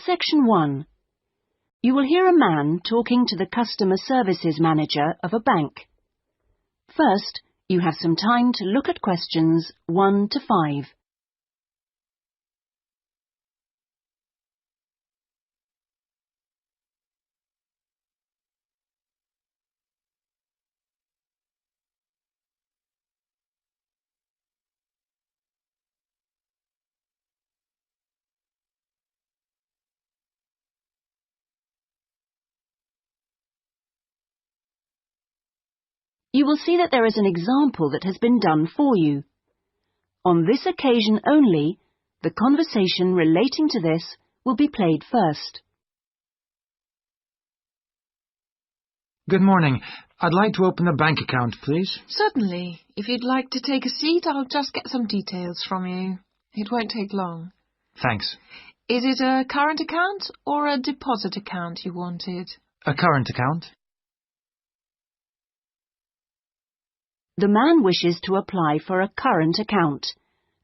Section 1. You will hear a man talking to the customer services manager of a bank. First, you have some time to look at questions 1 to 5. You will see that there is an example that has been done for you. On this occasion only, the conversation relating to this will be played first. Good morning. I'd like to open a bank account, please. Certainly. If you'd like to take a seat, I'll just get some details from you. It won't take long. Thanks. Is it a current account or a deposit account you wanted? A current account? The man wishes to apply for a current account,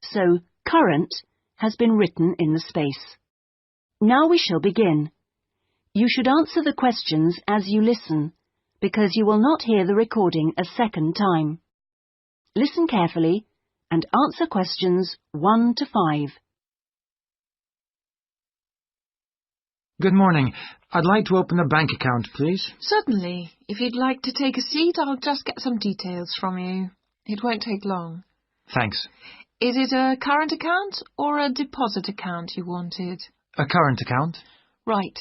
so current has been written in the space. Now we shall begin. You should answer the questions as you listen, because you will not hear the recording a second time. Listen carefully and answer questions 1 to 5. Good morning. I'd like to open a bank account, please. Certainly. If you'd like to take a seat, I'll just get some details from you. It won't take long. Thanks. Is it a current account or a deposit account you wanted? A current account? Right.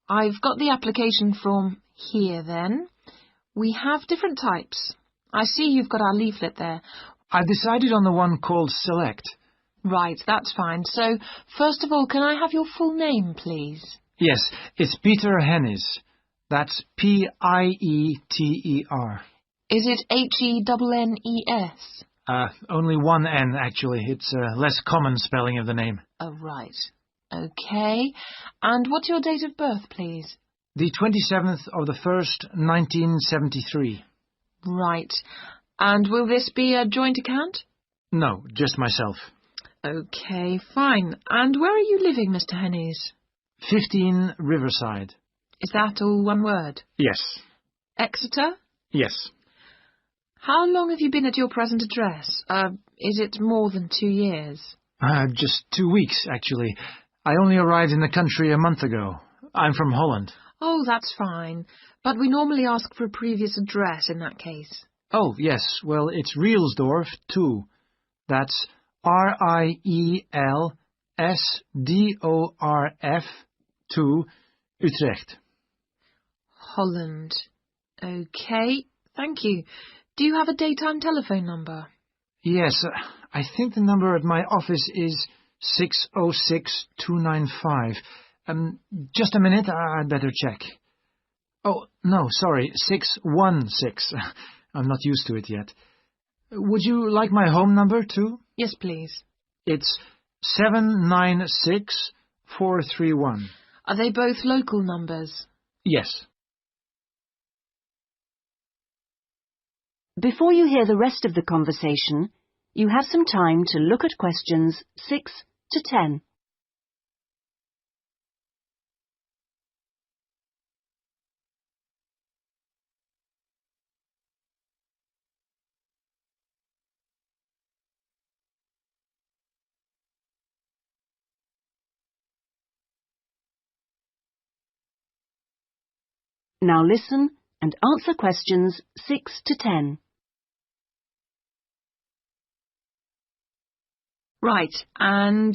I've got the application form here then. We have different types. I see you've got our leaflet there. I've decided on the one called Select. Right, that's fine. So, first of all, can I have your full name, please? Yes, it's Peter Hennis. That's Pieter. Is it Hennes? Only one N, actually. It's a less common spelling of the name. Oh, right. Okay. And what's your date of birth, please? The 27th of the 1st, 1973. Right. And will this be a joint account? No, just myself. Okay, fine. And where are you living, Mr. Hennes? 15 Riverside. Is that all one word? Yes. Exeter? Yes. How long have you been at your present address? Is it more than 2 years? Just 2 weeks, actually. I only arrived in the country a month ago. I'm from Holland. Oh, that's fine. But we normally ask for a previous address in that case. Oh, yes. Well, it's Rielsdorf 2. That's Rielsdorf 2, Utrecht. Holland. Okay, thank you. Do you have a daytime telephone number? Yes, I think the number at my office is 606-295. Just a minute, I'd better check. Oh, no, sorry, 616. I'm not used to it yet. Would you like my home number, too? Yes, please. It's 796431. Are they both local numbers? Yes. Before you hear the rest of the conversation, you have some time to look at questions 6 to 10. Now listen and answer questions 6 to 10. Right, and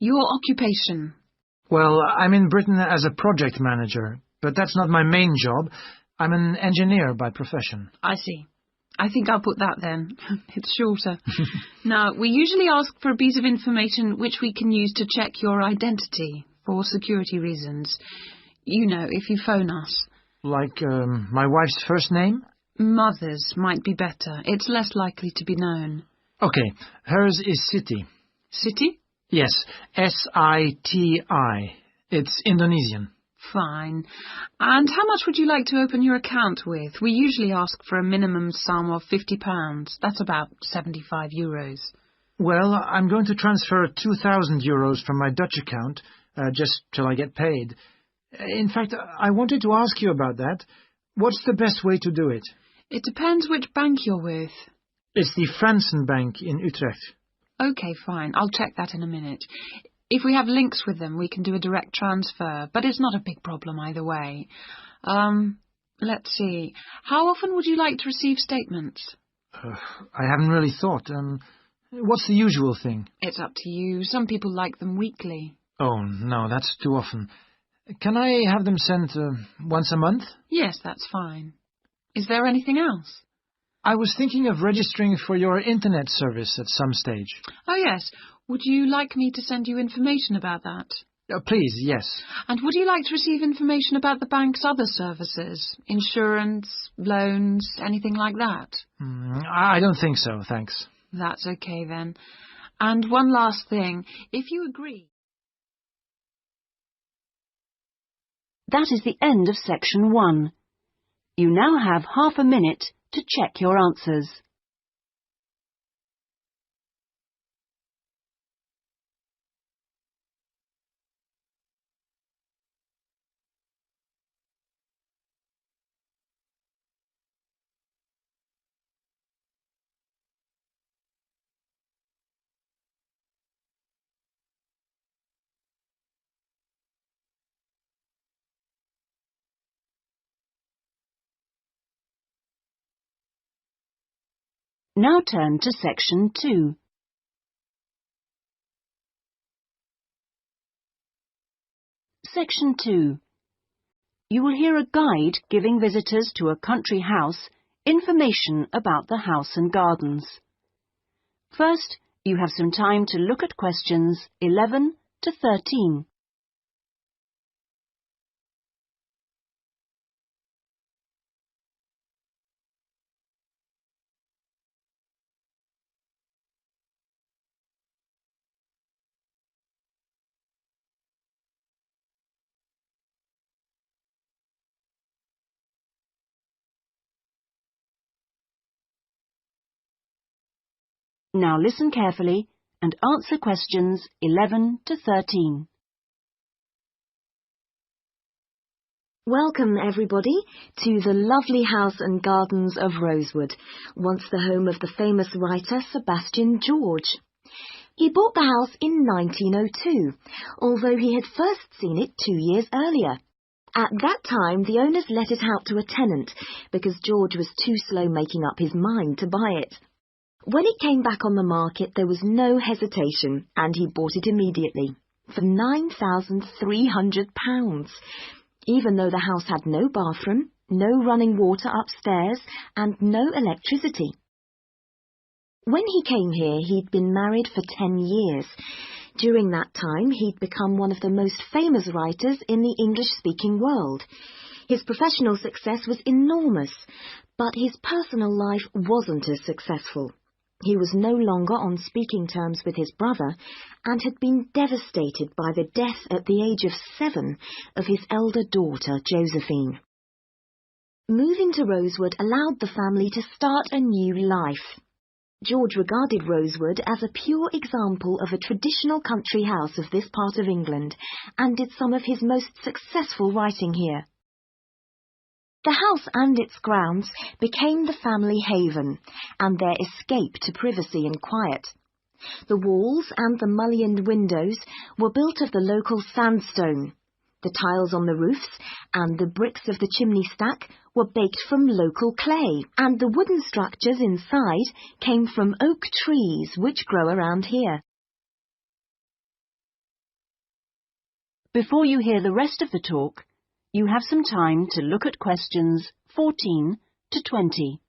your occupation? Well, I'm in Britain as a project manager, but that's not my main job. I'm an engineer by profession. I see. I think I'll put that then. It's shorter. Now, we usually ask for a piece of information which we can use to check your identity for security reasons. You know, if you phone us. Like my wife's first name? Mother's might be better. It's less likely to be known. Okay, hers is Siti. Siti? Yes, Siti. It's Indonesian. Fine. And how much would you like to open your account with? We usually ask for a minimum sum of £50. That's about €75. Well, I'm going to transfer 2,000 euros from my Dutch account just till I get paid. In fact, I wanted to ask you about that. What's the best way to do it? It depends which bank you're with. It's the Fransen Bank in Utrecht. OK, fine. I'll check that in a minute. If we have links with them, we can do a direct transfer, but it's not a big problem either way. Let's see. How often would you like to receive statements? I haven't really thought. What's the usual thing? It's up to you. Some people like them weekly. Oh, no, that's too often. Can I have them sent once a month? Yes, that's fine. Is there anything else? I was thinking of registering for your internet service at some stage. Oh, yes. Would you like me to send you information about that? Please, yes. And would you like to receive information about the bank's other services? Insurance, loans, anything like that? I don't think so, thanks. That's okay then. And one last thing. If you agree... That is the end of section 1. You now have half a minute to check your answers. Now turn to section 2. Section 2. You will hear a guide giving visitors to a country house information about the house and gardens. First, you have some time to look at questions 11 to 13. Now listen carefully and answer questions 11 to 13. Welcome, everybody, to the lovely house and gardens of Rosewood, once the home of the famous writer Sebastian George. He bought the house in 1902, although he had first seen it 2 years earlier. At that time, the owners let it out to a tenant because George was too slow making up his mind to buy it. When it came back on the market, there was no hesitation, and he bought it immediately for £9,300, even though the house had no bathroom, no running water upstairs, and no electricity. When he came here, he'd been married for 10 years. During that time, he'd become one of the most famous writers in the English-speaking world. His professional success was enormous, but his personal life wasn't as successful. He was no longer on speaking terms with his brother and had been devastated by the death at the age of 7 of his elder daughter, Josephine. Moving to Rosewood allowed the family to start a new life. George regarded Rosewood as a pure example of a traditional country house of this part of England and did some of his most successful writing here. The house and its grounds became the family haven and their escape to privacy and quiet. The walls and the mullioned windows were built of the local sandstone. The tiles on the roofs and the bricks of the chimney stack were baked from local clay, and the wooden structures inside came from oak trees which grow around here. Before you hear the rest of the talk, you have some time to look at questions 14 to 20.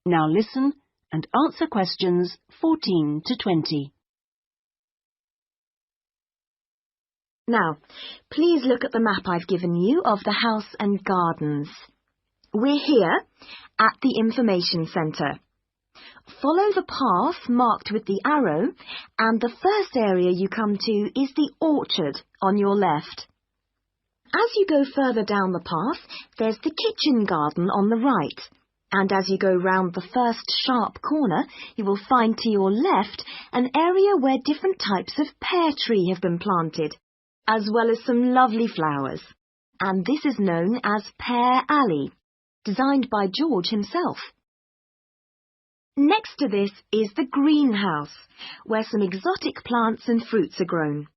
Now listen and answer questions 14 to 20. Now, please look at the map I've given you of the house and gardens. We're here at the information centre. Follow the path marked with the arrow, and the first area you come to is the orchard on your left. As you go further down the path, there's the kitchen garden on the right. And as you go round the first sharp corner, you will find to your left an area where different types of pear tree have been planted, as well as some lovely flowers. And this is known as Pear Alley, designed by George himself. Next to this is the greenhouse, where some exotic plants and fruits are grown.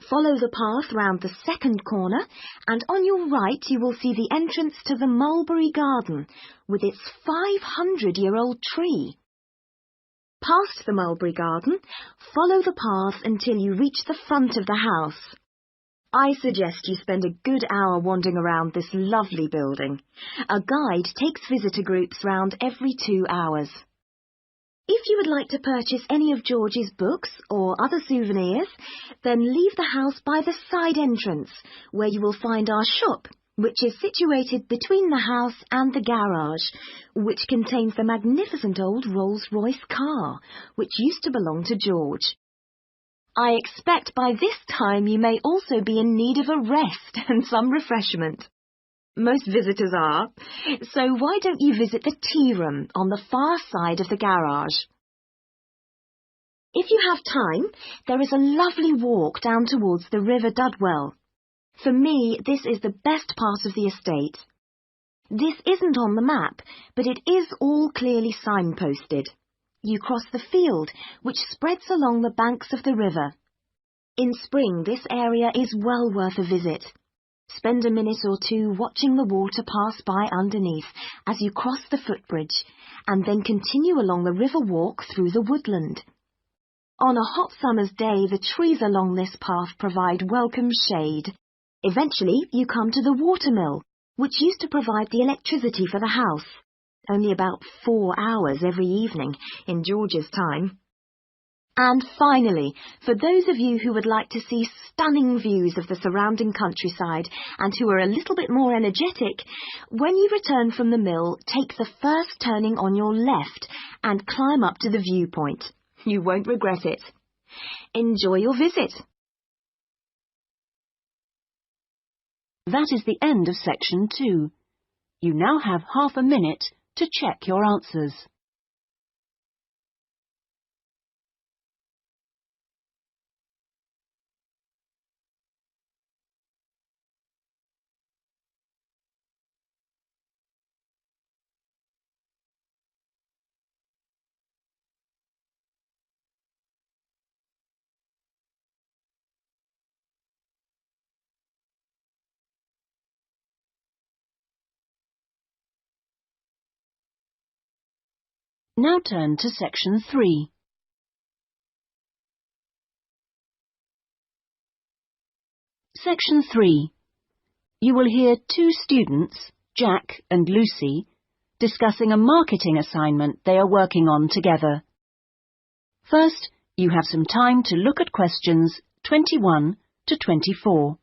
Follow the path round the second corner, and on your right you will see the entrance to the mulberry garden, with its 500-year-old tree. Past the mulberry garden, follow the path until you reach the front of the house. I suggest you spend a good hour wandering around this lovely building. A guide takes visitor groups round every 2 hours. If you would like to purchase any of George's books or other souvenirs, then leave the house by the side entrance, where you will find our shop, which is situated between the house and the garage, which contains the magnificent old Rolls-Royce car, which used to belong to George. I expect by this time you may also be in need of a rest and some refreshment. Most visitors are, so why don't you visit the tea room on the far side of the garage? If you have time, there is a lovely walk down towards the River Dudwell. For me, this is the best part of the estate. This isn't on the map, but it is all clearly signposted. You cross the field, which spreads along the banks of the river. In spring, this area is well worth a visit. Spend a minute or two watching the water pass by underneath as you cross the footbridge, and then continue along the river walk through the woodland. On a hot summer's day, the trees along this path provide welcome shade. Eventually, you come to the watermill, which used to provide the electricity for the house, only about 4 hours every evening in George's time. And finally, for those of you who would like to see stunning views of the surrounding countryside and who are a little bit more energetic, when you return from the mill, take the first turning on your left and climb up to the viewpoint. You won't regret it. Enjoy your visit. That is the end of section 2. You now have half a minute to check your answers. Now turn to section 3. Section 3. You will hear 2 students, Jack and Lucy, discussing a marketing assignment they are working on together. First, you have some time to look at questions 21 to 24.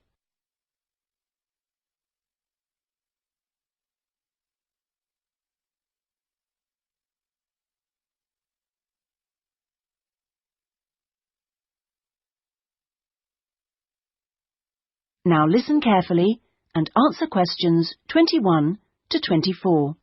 Now listen carefully and answer questions 21 to 24.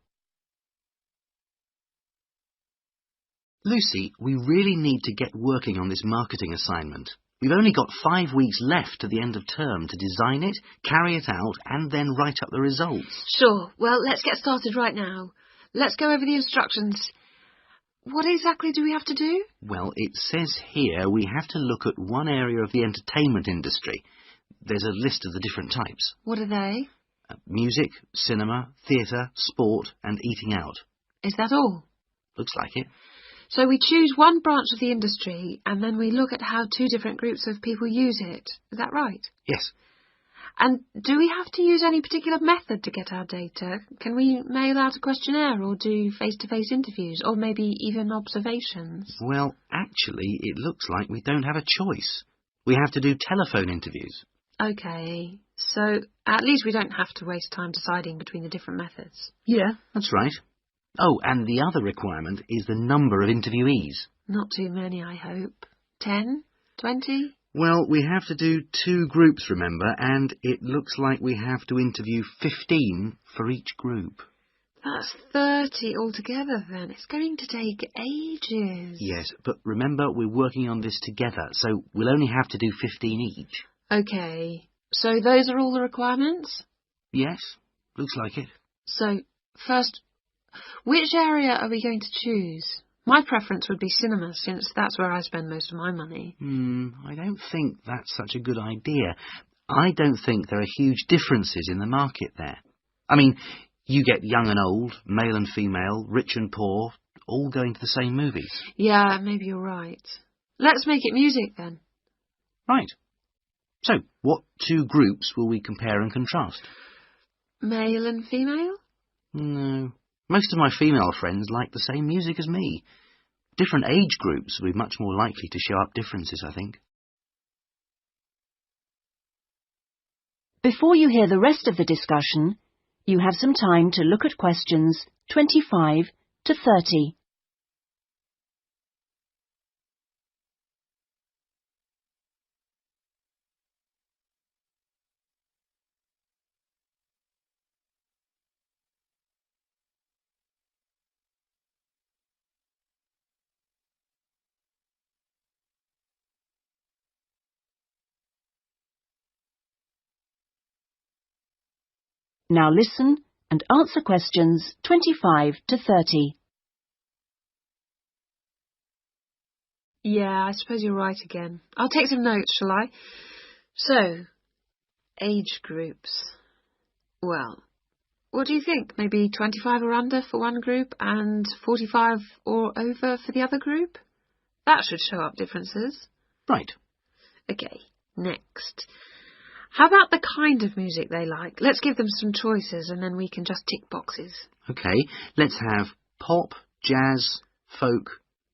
Lucy, we really need to get working on this marketing assignment. We've only got 5 weeks left to the end of term to design it, carry it out, and then write up the results. Sure. Well, let's get started right now. Let's go over the instructions. What exactly do we have to do? Well, it says here we have to look at one area of the entertainment industry. There's a list of the different types. What are they? Music, cinema, theatre, sport, and eating out. Is that all? Looks like it. So we choose one branch of the industry and then we look at how 2 different groups of people use it. Is that right? Yes. And do we have to use any particular method to get our data? Can we mail out a questionnaire or do face-to-face interviews or maybe even observations? Well, actually, it looks like we don't have a choice. We have to do telephone interviews. OK, so at least we don't have to waste time deciding between the different methods. Yeah, that's right. Oh, and the other requirement is the number of interviewees. Not too many, I hope. 10? 20? Well, we have to do 2 groups, remember, and it looks like we have to interview 15 for each group. That's 30 altogether then. It's going to take ages. Yes, but remember we're working on this together, so we'll only have to do 15 each. OK, so those are all the requirements? Yes, looks like it. So, first, which area are we going to choose? My preference would be cinema, since that's where I spend most of my money. I don't think that's such a good idea. I don't think there are huge differences in the market there. I mean, you get young and old, male and female, rich and poor, all going to the same movies. Yeah, maybe you're right. Let's make it music then. Right. So, what 2 groups will we compare and contrast? Male and female? No. Most of my female friends like the same music as me. Different age groups will be much more likely to show up differences, I think. Before you hear the rest of the discussion, you have some time to look at questions 25 to 30. Now listen and answer questions 25 to 30. Yeah, I suppose you're right again. I'll take some notes, shall I? So, age groups. Well, what do you think? Maybe 25 or under for one group and 45 or over for the other group? That should show up differences. Right. OK, next. How about the kind of music they like? Let's give them some choices and then we can just tick boxes. OK, let's have pop, jazz, folk,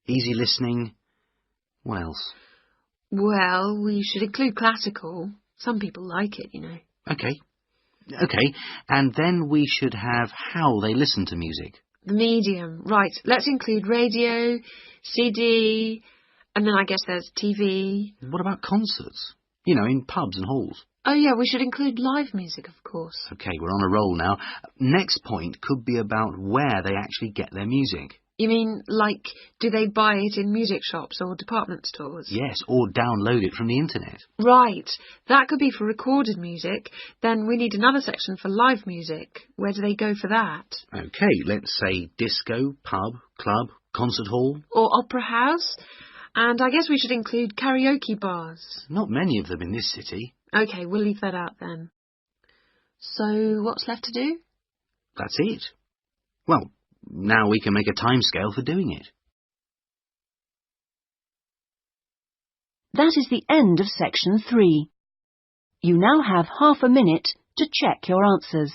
easy listening. What else? Well, we should include classical. Some people like it, you know. OK, and then we should have how they listen to music. The medium. Right, let's include radio, CD, and then I guess there's TV. What about concerts? You know, in pubs and halls. Oh yeah, we should include live music, of course. OK, we're on a roll now. Next point could be about where they actually get their music. You mean, like, do they buy it in music shops or department stores? Yes, or download it from the internet. Right, that could be for recorded music. Then we need another section for live music. Where do they go for that? OK, let's say disco, pub, club, concert hall. Or opera house. And I guess we should include karaoke bars. Not many of them in this city. OK, we'll leave that out then. So, what's left to do? That's it. Well, now we can make a timescale for doing it. That is the end of section 3. You now have half a minute to check your answers.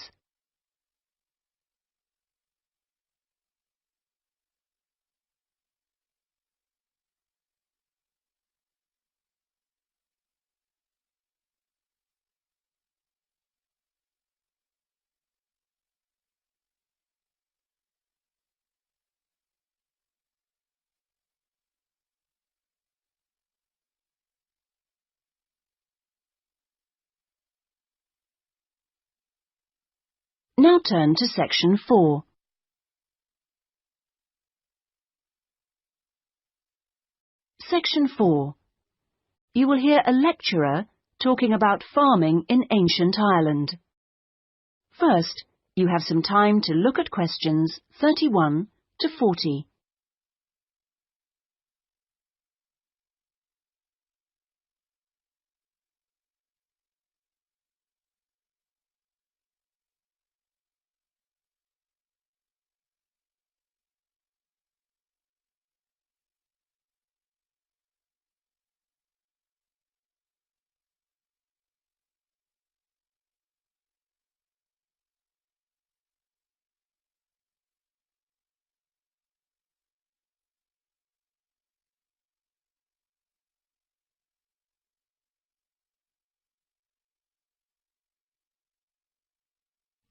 Now turn to section 4. Section 4. You will hear a lecturer talking about farming in ancient Ireland. First, you have some time to look at questions 31 to 40.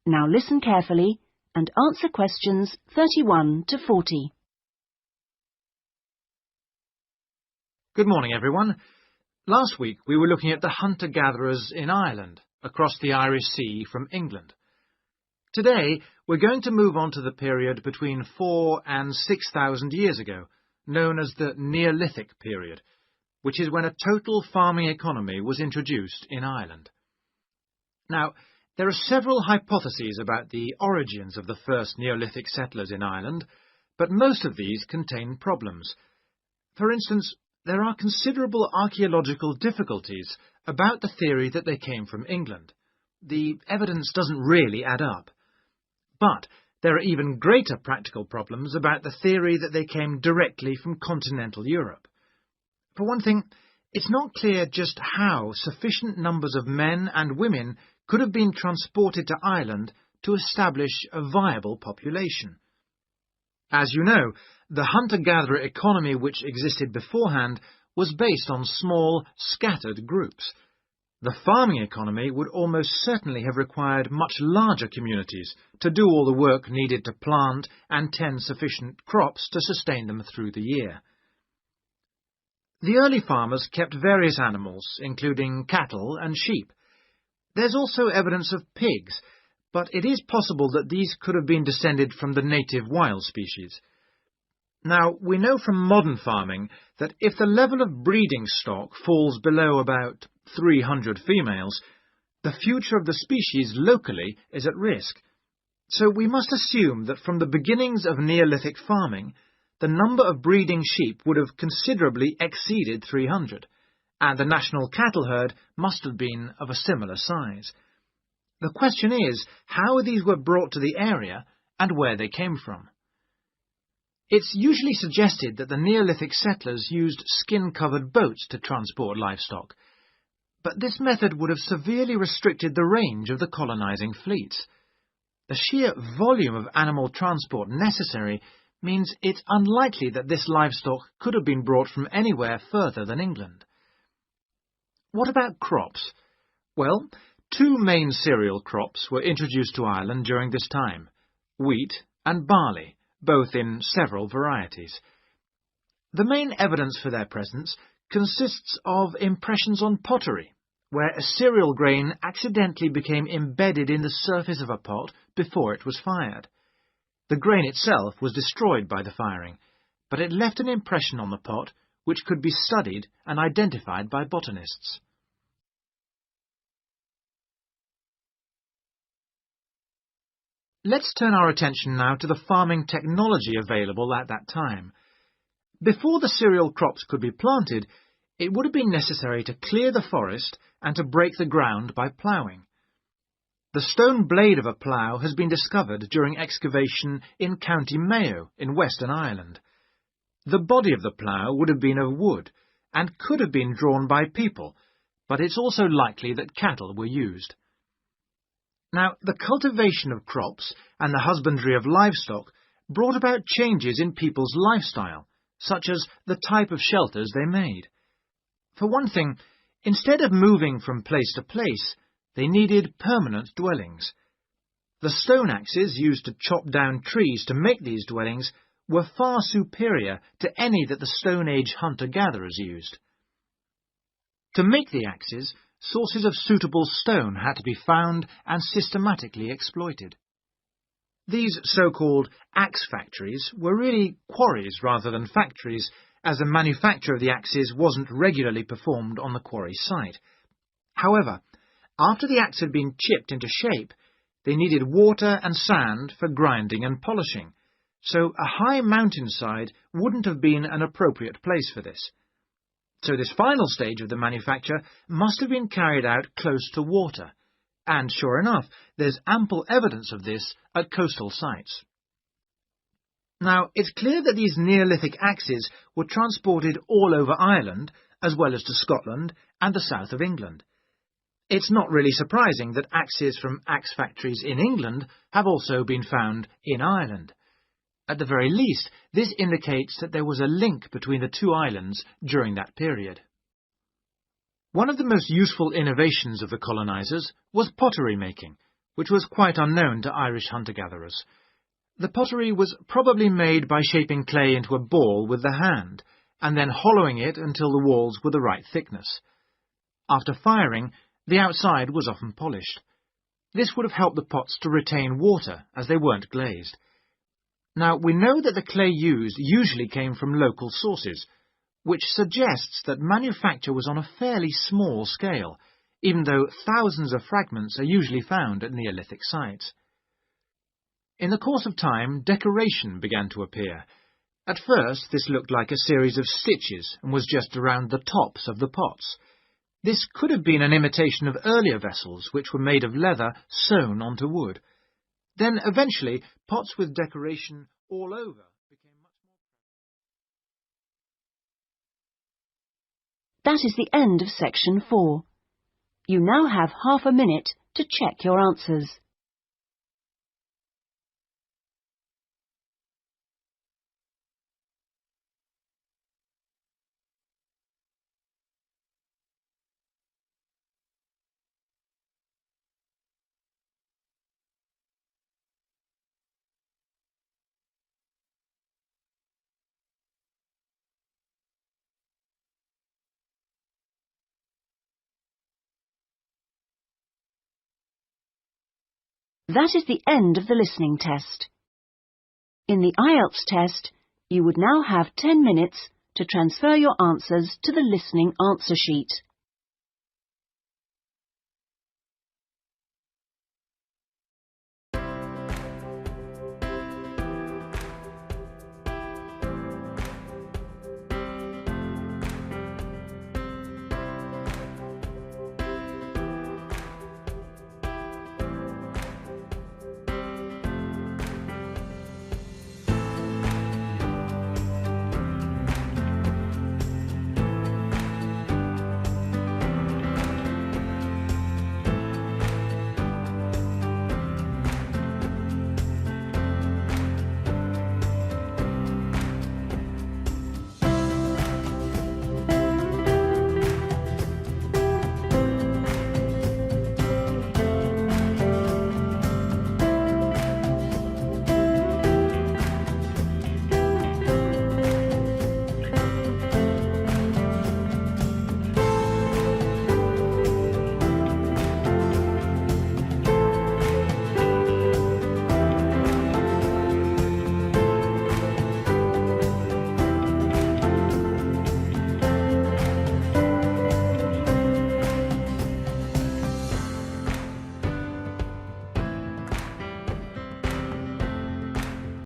Now listen carefully and answer questions 31 to 40. Good morning, everyone. Last week we were looking at the hunter-gatherers in Ireland, across the Irish Sea from England. Today we're going to move on to the period between 4,000 and 6,000 years ago, known as the Neolithic period, which is when a total farming economy was introduced in Ireland. Now, there are several hypotheses about the origins of the first Neolithic settlers in Ireland, but most of these contain problems. For instance, there are considerable archaeological difficulties about the theory that they came from England. The evidence doesn't really add up. But there are even greater practical problems about the theory that they came directly from continental Europe. For one thing, it's not clear just how sufficient numbers of men and women could have been transported to Ireland to establish a viable population. As you know, the hunter-gatherer economy which existed beforehand was based on small, scattered groups. The farming economy would almost certainly have required much larger communities to do all the work needed to plant and tend sufficient crops to sustain them through the year. The early farmers kept various animals, including cattle and sheep. There's also evidence of pigs, but it is possible that these could have been descended from the native wild species. Now, we know from modern farming that if the level of breeding stock falls below about 300 females, the future of the species locally is at risk. So we must assume that from the beginnings of Neolithic farming, the number of breeding sheep would have considerably exceeded 300, and the national cattle herd must have been of a similar size. The question is how these were brought to the area and where they came from. It's usually suggested that the Neolithic settlers used skin-covered boats to transport livestock, but this method would have severely restricted the range of the colonizing fleets. The sheer volume of animal transport necessary means it's unlikely that this livestock could have been brought from anywhere further than England. What about crops? Well, two main cereal crops were introduced to Ireland during this time: wheat and barley, both in several varieties. The main evidence for their presence consists of impressions on pottery, where a cereal grain accidentally became embedded in the surface of a pot before it was fired. The grain itself was destroyed by the firing, but it left an impression on the pot which could be studied and identified by botanists. Let's turn our attention now to the farming technology available at that time. Before the cereal crops could be planted, it would have been necessary to clear the forest and to break the ground by ploughing. The stone blade of a plough has been discovered during excavation in County Mayo in Western Ireland. The body of the plough would have been of wood and could have been drawn by people, but it's also likely that cattle were used. Now, the cultivation of crops and the husbandry of livestock brought about changes in people's lifestyle, such as the type of shelters they made. For one thing, instead of moving from place to place, they needed permanent dwellings. The stone axes used to chop down trees to make these dwellings were far superior to any that the Stone Age hunter-gatherers used. To make the axes, sources of suitable stone had to be found and systematically exploited. These so-called axe factories were really quarries rather than factories, as the manufacture of the axes wasn't regularly performed on the quarry site. However, after the axe had been chipped into shape, they needed water and sand for grinding and polishing, so a high mountainside wouldn't have been an appropriate place for this. So this final stage of the manufacture must have been carried out close to water, and sure enough, there's ample evidence of this at coastal sites. Now, it's clear that these Neolithic axes were transported all over Ireland, as well as to Scotland and the south of England. It's not really surprising that axes from axe factories in England have also been found in Ireland. At the very least, this indicates that there was a link between the two islands during that period. One of the most useful innovations of the colonizers was pottery making, which was quite unknown to Irish hunter-gatherers. The pottery was probably made by shaping clay into a ball with the hand, and then hollowing it until the walls were the right thickness. After firing, the outside was often polished. This would have helped the pots to retain water, as they weren't glazed. Now, we know that the clay used usually came from local sources, which suggests that manufacture was on a fairly small scale, even though thousands of fragments are usually found at Neolithic sites. In the course of time, decoration began to appear. At first, this looked like a series of stitches and was just around the tops of the pots. This could have been an imitation of earlier vessels, which were made of leather sewn onto wood. Then, eventually, pots with decoration all over became much more... That is the end of section 4. You now have half a minute to check your answers. That is the end of the listening test. In the Ielts test, you would now have 10 minutes to transfer your answers to the listening answer sheet.